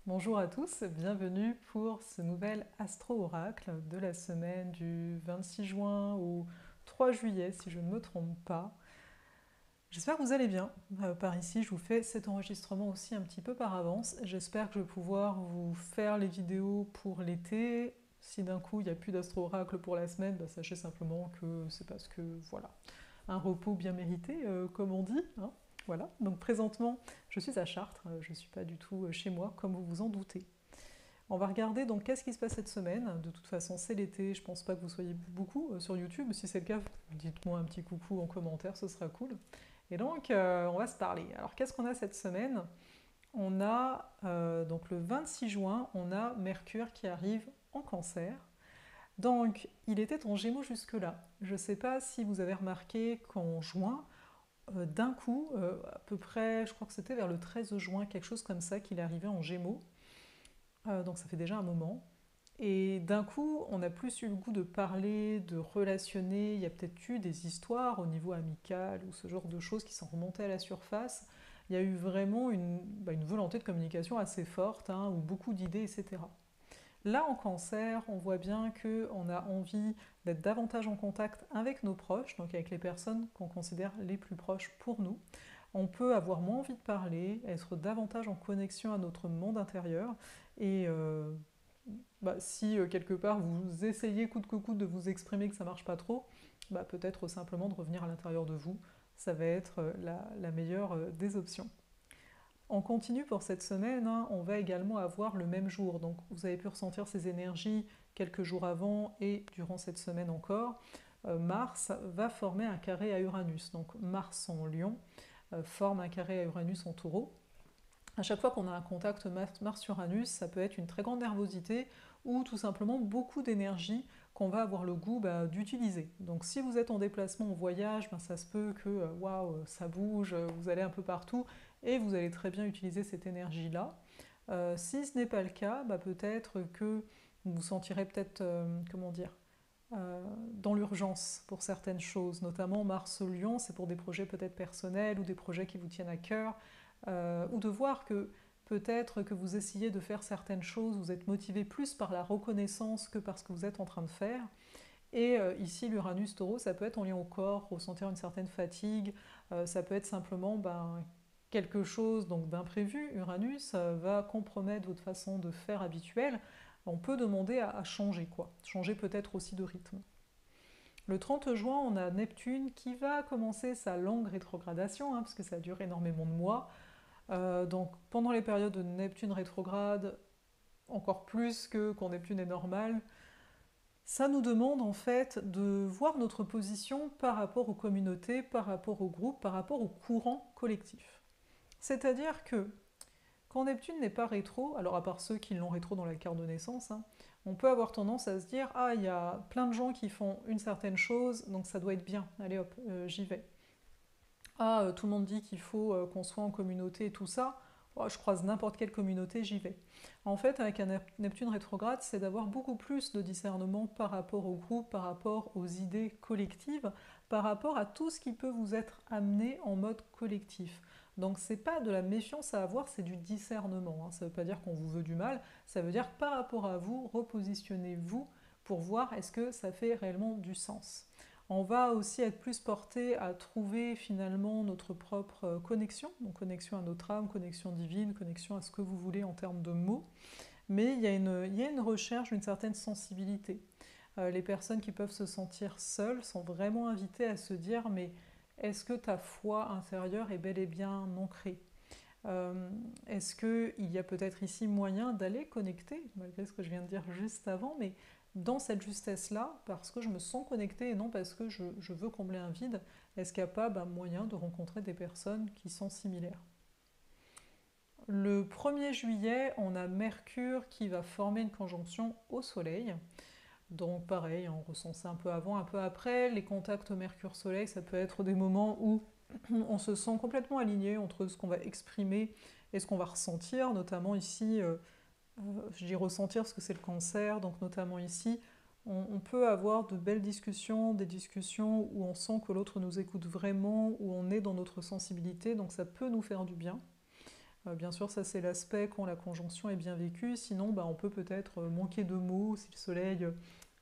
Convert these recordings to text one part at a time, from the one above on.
Bonjour à tous, bienvenue pour ce nouvel Astro-Oracle de la semaine du 26 juin au 3 juillet, si je ne me trompe pas. J'espère que vous allez bien. Par ici, je vous fais cet enregistrement aussi un petit peu par avance. J'espère que je vais pouvoir vous faire les vidéos pour l'été. Si d'un coup, il n'y a plus d'Astro-Oracle pour la semaine, bah, sachez simplement que c'est parce que, voilà, un repos bien mérité, comme on dit, hein. Voilà, donc présentement, je suis à Chartres, je ne suis pas du tout chez moi, comme vous vous en doutez. On va regarder donc qu'est-ce qui se passe cette semaine. De toute façon, c'est l'été, je pense pas que vous soyez beaucoup sur YouTube. Si c'est le cas, dites-moi un petit coucou en commentaire, ce sera cool. Et donc, on va se parler. Alors, qu'est-ce qu'on a cette semaine? On a, donc le 26 juin, on a Mercure qui arrive en Cancer. Donc, il était en Gémeaux jusque-là. Je ne sais pas si vous avez remarqué qu'en juin, d'un coup, à peu près, je crois que c'était vers le 13 juin, quelque chose comme ça, qu'il est arrivé en Gémeaux. Donc ça fait déjà un moment. Et d'un coup, on n'a plus eu le goût de parler, de relationner. Il y a peut-être eu des histoires au niveau amical ou ce genre de choses qui sont remontées à la surface. Il y a eu vraiment une volonté de communication assez forte, hein, ou beaucoup d'idées, etc. Là, en cancer, on voit bien qu'on a envie d'être davantage en contact avec nos proches, donc avec les personnes qu'on considère les plus proches pour nous. On peut avoir moins envie de parler, être davantage en connexion à notre monde intérieur. Et si quelque part vous essayez coûte que coûte de vous exprimer que ça marche pas trop, peut-être simplement de revenir à l'intérieur de vous. Ça va être la meilleure des options. On continue pour cette semaine, hein, on va également avoir le même jour. Donc vous avez pu ressentir ces énergies quelques jours avant et durant cette semaine encore. Mars va former un carré à Uranus. Donc Mars en Lion forme un carré à Uranus en Taureau. À chaque fois qu'on a un contact Mars-Uranus, ça peut être une très grande nervosité ou tout simplement beaucoup d'énergie qu'on va avoir le goût d'utiliser. Donc si vous êtes en déplacement, en voyage, ça se peut que waouh, ça bouge, vous allez un peu partout et vous allez très bien utiliser cette énergie-là. Si ce n'est pas le cas, peut-être que vous vous sentirez peut-être, comment dire, dans l'urgence pour certaines choses, notamment Mars-Lion, c'est pour des projets peut-être personnels ou des projets qui vous tiennent à cœur, ou de voir que peut-être que vous essayez de faire certaines choses, vous êtes motivé plus par la reconnaissance que par ce que vous êtes en train de faire. Et ici, l'Uranus Taureau, ça peut être en lien au corps, ressentir une certaine fatigue, ça peut être simplement quelque chose donc d'imprévu. Uranus va compromettre votre façon de faire habituelle. On peut demander à changer, quoi. Changer peut-être aussi de rythme. Le 30 juin, on a Neptune qui va commencer sa longue rétrogradation, hein, parce que ça dure énormément de mois. Donc pendant les périodes de Neptune rétrograde, encore plus que quand Neptune est normal, ça nous demande en fait de voir notre position par rapport aux communautés, par rapport aux groupes, par rapport au courant collectif. C'est-à-dire que quand Neptune n'est pas rétro, alors à part ceux qui l'ont rétro dans la carte de naissance, hein, on peut avoir tendance à se dire ah, il y a plein de gens qui font une certaine chose, donc ça doit être bien, allez hop, j'y vais. Ah, tout le monde dit qu'il faut qu'on soit en communauté et tout ça. Oh, je croise n'importe quelle communauté, j'y vais. En fait, avec un Neptune rétrograde, c'est d'avoir beaucoup plus de discernement par rapport au groupe, par rapport aux idées collectives, par rapport à tout ce qui peut vous être amené en mode collectif. Donc c'est pas de la méfiance à avoir, c'est du discernement, hein. Ça ne veut pas dire qu'on vous veut du mal, ça veut dire que par rapport à vous, repositionnez-vous pour voir est-ce que ça fait réellement du sens. On va aussi être plus porté à trouver finalement notre propre connexion, donc connexion à notre âme, connexion divine, connexion à ce que vous voulez en termes de mots, mais il y a une recherche d'une certaine sensibilité. Les personnes qui peuvent se sentir seules sont vraiment invitées à se dire mais est-ce que ta foi intérieure est bel et bien ancrée? Est-ce qu'il y a peut-être ici moyen d'aller connecter, malgré ce que je viens de dire juste avant, mais dans cette justesse-là, parce que je me sens connectée et non parce que je veux combler un vide, est-ce qu'il n'y a pas moyen de rencontrer des personnes qui sont similaires? Le 1er juillet, on a Mercure qui va former une conjonction au Soleil. Donc pareil, on ressent ça un peu avant, un peu après. Les contacts Mercure-Soleil, ça peut être des moments où on se sent complètement aligné entre ce qu'on va exprimer et ce qu'on va ressentir, notamment ici, je dis ressentir parce que c'est le cancer, donc notamment ici, on peut avoir de belles discussions, des discussions où on sent que l'autre nous écoute vraiment, où on est dans notre sensibilité, donc ça peut nous faire du bien. Bien sûr, ça c'est l'aspect quand la conjonction est bien vécue. Sinon, on peut peut-être manquer de mots si le soleil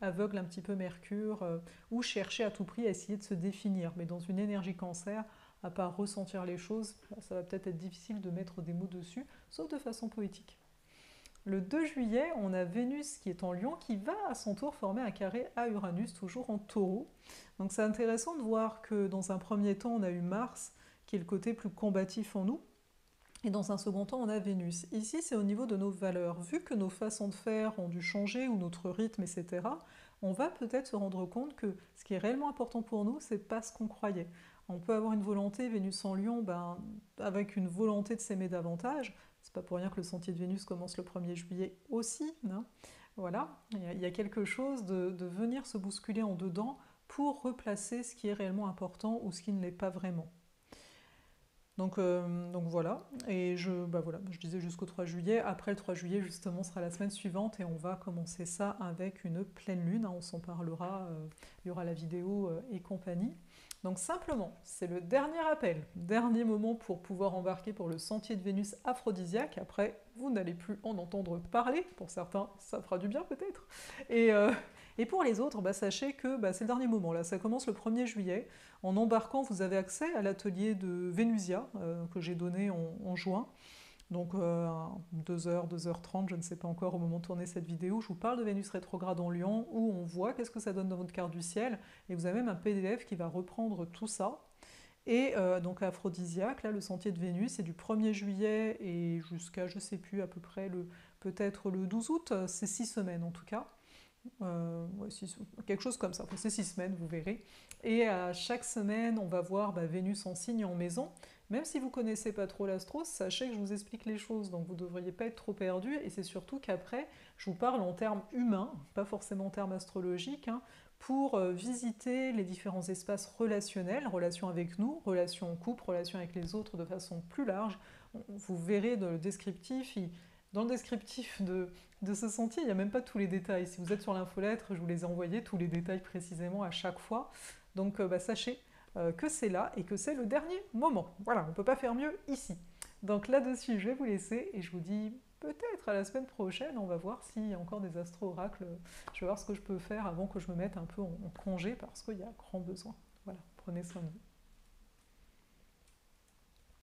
aveugle un petit peu Mercure, ou chercher à tout prix à essayer de se définir. Mais dans une énergie cancer, à part ressentir les choses, ça va peut-être être difficile de mettre des mots dessus, sauf de façon poétique. Le 2 juillet, on a Vénus qui est en Lion, qui va à son tour former un carré à Uranus, toujours en Taureau. Donc c'est intéressant de voir que dans un premier temps, on a eu Mars, qui est le côté plus combatif en nous, et dans un second temps, on a Vénus. Ici, c'est au niveau de nos valeurs. Vu que nos façons de faire ont dû changer, ou notre rythme, etc., on va peut-être se rendre compte que ce qui est réellement important pour nous, c'est pas ce qu'on croyait. On peut avoir une volonté, Vénus en Lion, avec une volonté de s'aimer davantage. C'est pas pour rien que le sentier de Vénus commence le 1er juillet aussi, hein. Voilà, il y a quelque chose de venir se bousculer en dedans pour replacer ce qui est réellement important ou ce qui ne l'est pas vraiment. Donc voilà, et voilà, je disais jusqu'au 3 juillet. Après le 3 juillet, justement, sera la semaine suivante et on va commencer ça avec une pleine lune, hein, on s'en parlera, il y aura la vidéo et compagnie. Donc simplement, c'est le dernier appel, dernier moment pour pouvoir embarquer pour le sentier de Vénus aphrodisiaque. Après, vous n'allez plus en entendre parler, pour certains, ça fera du bien peut-être. Et, euh, et pour les autres, sachez que c'est le dernier moment, là, ça commence le 1er juillet. En embarquant, vous avez accès à l'atelier de Vénusia que j'ai donné en juin. Donc 2h, 2h30, je ne sais pas encore au moment de tourner cette vidéo, je vous parle de Vénus rétrograde en Lion, où on voit qu'est-ce que ça donne dans votre carte du ciel, et vous avez même un PDF qui va reprendre tout ça. Et donc aphrodisiaque, là, le sentier de Vénus, c'est du 1er juillet et jusqu'à, je sais plus, à peu près peut-être le 12 août, c'est 6 semaines en tout cas. Ouais, quelque chose comme ça, enfin, c'est 6 semaines, vous verrez. Et à chaque semaine, on va voir Vénus en signe en maison. Même si vous ne connaissez pas trop l'astro, sachez que je vous explique les choses, donc vous ne devriez pas être trop perdu. Et c'est surtout qu'après, je vous parle en termes humains, pas forcément en termes astrologiques, hein, pour visiter les différents espaces relationnels, relations avec nous, relations en couple, relations avec les autres de façon plus large. Vous verrez dans le descriptif, dans le descriptif de ce sentier, il n'y a même pas tous les détails. Si vous êtes sur l'infolettre, je vous les ai envoyés, tous les détails précisément à chaque fois. Donc sachez que c'est là et que c'est le dernier moment. Voilà, on ne peut pas faire mieux ici. Donc là-dessus, je vais vous laisser et je vous dis peut-être à la semaine prochaine. On va voir s'il y a encore des astro-oracles. Je vais voir ce que je peux faire avant que je me mette un peu en congé parce qu'il y a grand besoin. Voilà, prenez soin de vous.